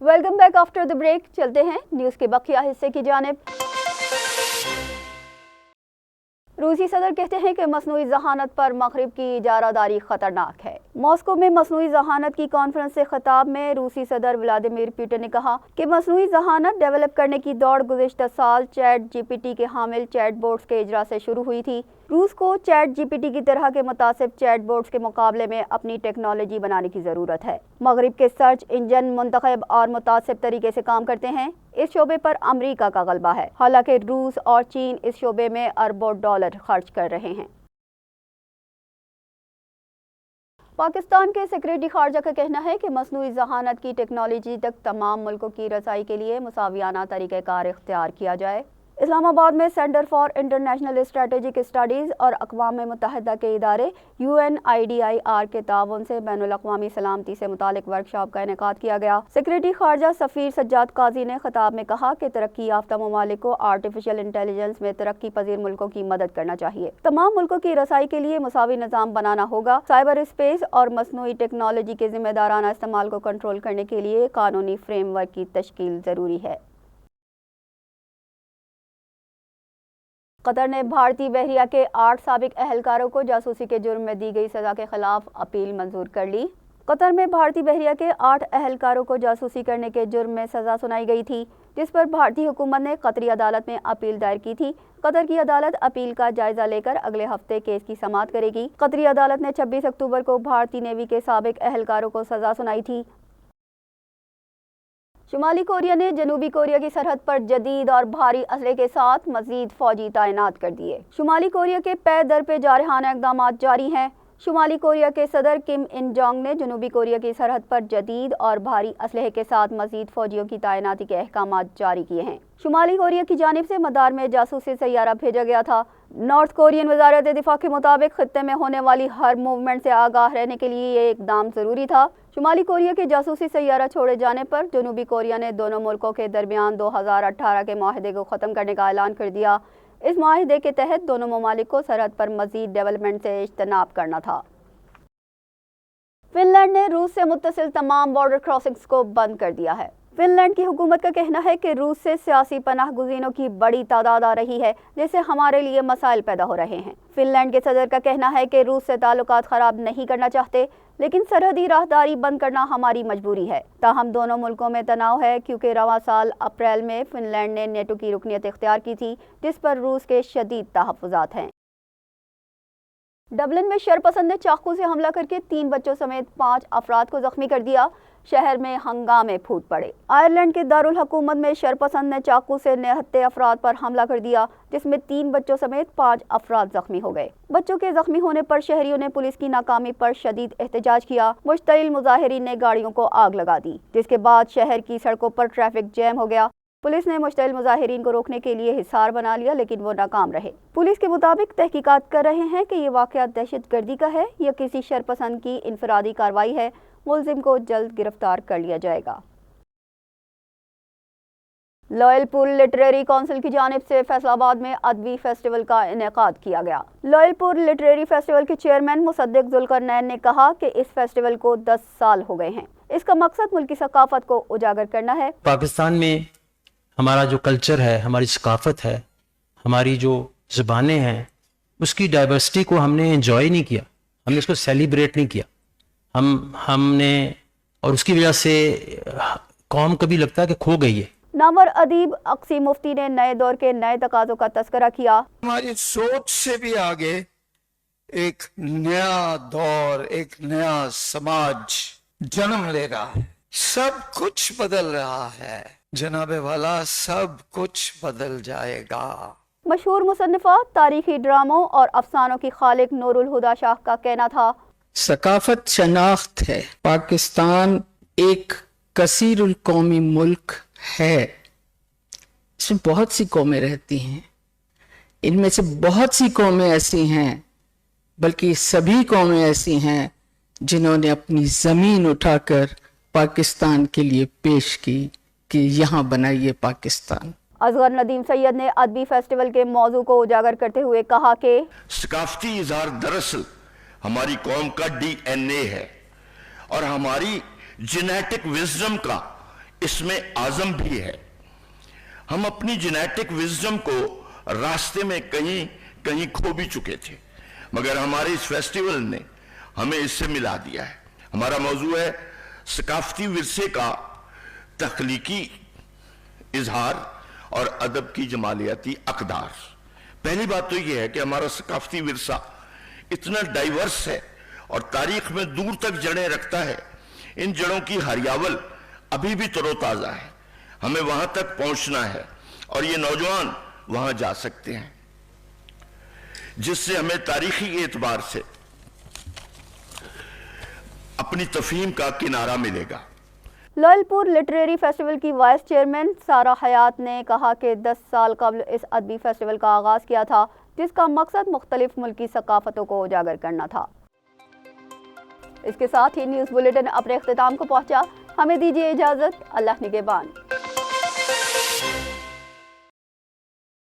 Welcome back after the break. चलते हैं news के बकिया हिस्से की जानिब। रूसी सदर कहते हैं कि मसनूई जहानत पर मगरिब की इजारादारी खतरनाक है। मॉस्को में मसनूई जहानत की कॉन्फ्रेंस से खिताब में रूसी सदर व्लादिमीर पुतिन ने कहा कि मसनूई जहानत डेवलप करने की दौड़ गुज़िश्ता साल चैट जीपीटी के हामिल चैट बोट्स के इजरा से शुरू हुई थी। रूस को चैट जीपीटी की तरह के मुतासिब चैट बोट्स के मुकाबले में अपनी टेक्नोलॉजी बनाने की ज़रूरत है। मगरिब के सर्च इंजन मुंतखब और मुतासिब तरीके से काम करते हैं। इस शोबे पर अमरीका का गलबा है, हालांकि रूस और चीन इस शोबे में अरबों डॉलर खर्च कर रहे हैं। पाकिस्तान के सेक्रेटरी खारजा का कहना है कि मसनूई जहानत की टेक्नोलॉजी तक तमाम मुल्कों की रसाई के लिए मुसावियाना तरीक़ाकार इख्तियार किया जाए। इस्लामाबाद में centre for international strategic studies और अक़वाम मुत्तहिदा के इदारे UNIDIR के ताउन से बैनुल अक़वामी सलामती से मुतालिक वर्कशॉप का इनेकाद किया गया। सेक्रेटरी खारजा सफ़ीर सज्जाद काजी ने खिताब में कहा कि तरक्की याफ्ता ममालिक को आर्टिफिशियल इंटेलिजेंस में तरक्की पजीर मुल्कों की मदद करना चाहिए। तमाम मुल्कों की रसाई के लिए मुसावी निज़ाम बनाना होगा। साइबर स्पेस और मसनूई टेक्नोलॉजी के ज़िम्मेदाराना इस्तेमाल को कंट्रोल करने के लिए कानूनी फ्रेमवर्क की तश्कील ज़रूरी है। कतर ने भारतीय बहरिया के 8 साबिक अहलकारों को जासूसी के जुर्म में दी गई सज़ा के खिलाफ अपील मंजूर कर ली। कतर में भारतीय बहरिया के 8 अहलकारों को जासूसी करने के जुर्म में सज़ा सुनाई गई थी, जिस पर भारतीय हुकूमत ने कतरी अदालत में अपील दायर की थी। कतर की अदालत अपील का जायजा लेकर अगले हफ्ते केस की समाअत करेगी। कतरी अदालत ने 26 अक्टूबर को भारतीय नेवी के साबिक अहलकारों को सज़ा सुनाई थी। शुमाली कोरिया ने जनूबी कोरिया की सरहद पर जदीद और भारी असले के साथ मजीद फौजी तैनात कर दिए। शुमाली कोरिया के पै दर पे जारहाना इक़दाम जारी हैं। शुमाली कोरिया के सदर किम इन जोंग ने जनूबी कोरिया की सरहद पर जदीद और भारी असलहे के साथ मजीद फौजियों की तैनाती के अहकाम जारी किए हैं। शुमाली कोरिया की जानिब से मदार में जासूसी सैयारा भेजा गया था। नॉर्थ कोरियन वज़ारत दिफा के मुताबिक खित्ते में होने वाली हर मूवमेंट से आगाह रहने के लिए ये इकदाम ज़रूरी था। शुमाली कोरिया के जासूसी सैयारा छोड़े जाने पर जनूबी कोरिया ने दोनों मुल्कों के दरमियान 2018 के माहिदे को ख़त्म करने का ऐलान कर दिया। इस माहिदे के तहत दोनों ममालिक को सरहद पर मज़ीद डेवलपमेंट से इज्तनाब करना था। फिनलैंड ने रूस से मुत्तसिल तमाम बॉर्डर क्रॉसिंग्स को बंद कर दिया है। फिनलैंड की हुकूमत का कहना है कि रूस से सियासी पनाह गुज़ीनों की बड़ी तादाद आ रही है, जिससे हमारे लिए मसाइल पैदा हो रहे हैं। फिनलैंड के सदर का कहना है कि रूस से ताल्लुकात ख़राब नहीं करना चाहते, लेकिन सरहदी राहदारी बंद करना हमारी मजबूरी है। ताहम दोनों मुल्कों में तनाव है, क्योंकि रवां साल अप्रैल में फिनलैंड ने नेटो की रुकनीत इख्तियार की थी, जिस पर रूस के शदीद तहफ़्फ़ुज़ात हैं। डबलिन में शरपसंद ने चाकू से हमला करके 3 बच्चों समेत 5 अफराद को जख्मी कर दिया। शहर में हंगामे फूट पड़े। आयरलैंड के दारुल हुकूमत में शरपसंद ने चाकू से निहत्ते अफराद पर हमला कर दिया, जिसमें 3 बच्चों समेत 5 अफराद जख्मी हो गए। बच्चों के जख्मी होने पर शहरियों ने पुलिस की नाकामी पर शदीद एहतजाज किया। मुश्तइल मुजाहिरीन ने गाड़ियों को आग लगा दी, जिसके बाद शहर की सड़कों पर ट्रैफिक जैम हो गया। पुलिस ने मुश्तइल मुजाहिरीन को रोकने के लिए हिसार बना लिया, लेकिन वो नाकाम रहे। पुलिस के मुताबिक तहकीकात कर रहे हैं कि ये वाक़या दहशतगर्दी का है या किसी शरपसंद की इनफरादी कार्रवाई है। मुलजिम को जल्द गिरफ्तार कर लिया जाएगा। लॉयल पूल लिटरेरी काउंसिल की जानिब से फैसलाबाद में अदबी फेस्टिवल का इनेकाद किया गया। लॉयल पूल लिटरेरी फेस्टिवल के चेयरमैन मुसद्दिक जुल्करनैन ने कहा कि इस फेस्टिवल को 10 साल हो गए हैं। इसका मकसद मुल्की सकाफत को उजागर करना है। पाकिस्तान में हमारा जो कल्चर है, हमारी सकाफत है, हमारी जो ज़ुबानें हैं, उसकी डाइवर्सिटी को हमने एंजॉय नहीं किया, हमने इसको सेलिब्रेट नहीं किया। हमने और उसकी वजह से कौम कभी लगता है कि खो गई है। नामवर अदीब अक्सी मुफ्ती ने नए दौर के नए तकाज़ों का तस्करा किया। हमारी सोच से भी आगे एक नया दौर, एक नया समाज जन्म ले रहा है। सब कुछ बदल रहा है जनाबे वाला, सब कुछ बदल जाएगा। मशहूर मुसन्निफा, तारीखी ड्रामों और अफसानों की खालिक नूरुल हुदा शाह का कहना था, सकाफत शनाख्त है। पाकिस्तान एक कसीरुल कौमी मुल्क है। इसमें बहुत सी कौमें रहती हैं। इनमें से बहुत सी कौमें ऐसी हैं, बल्कि सभी कौमें ऐसी हैं जिन्होंने अपनी ज़मीन उठाकर पाकिस्तान के लिए पेश की कि यहाँ बनाइए पाकिस्तान। असगर नदीम सैयद ने अदबी फेस्टिवल के मौजू को उजागर करते हुए कहा कि सकाफती इज़हार दरअसल हमारी कौम का DNA है और हमारी जेनेटिक विजडम का इसमें आज़म भी है। हम अपनी जेनेटिक विजडम को रास्ते में कहीं कहीं खो भी चुके थे, मगर हमारे इस फेस्टिवल ने हमें इससे मिला दिया है। हमारा मौजू है सकाफती विरसे का तख्लीकी इजहार और अदब की जमालियाती अकदार। पहली बात तो यह है कि हमारा सकाफती विरसा इतना डाइवर्स है और तारीख में दूर तक जड़ें रखता है। इन जड़ों की हरियावल अभी भी तरोताजा है। हमें वहां तक पहुंचना है और ये नौजवान वहां जा सकते हैं, जिससे हमें तारीखी एतबार से अपनी तफहीम का किनारा मिलेगा। लॉयलपुर लिटरेरी फेस्टिवल की वाइस चेयरमैन सारा हयात ने कहा कि 10 साल कबल इस अदबी फेस्टिवल का आगाज़ किया था, जिसका मकसद मुख्तलिफ मुल्की सकाफतों को उजागर करना था। इसके साथ ही न्यूज़ बुलेटिन अपने इख्तिताम को पहुंचा। हमें दीजिए इजाज़त। अल्लाह निगहबान।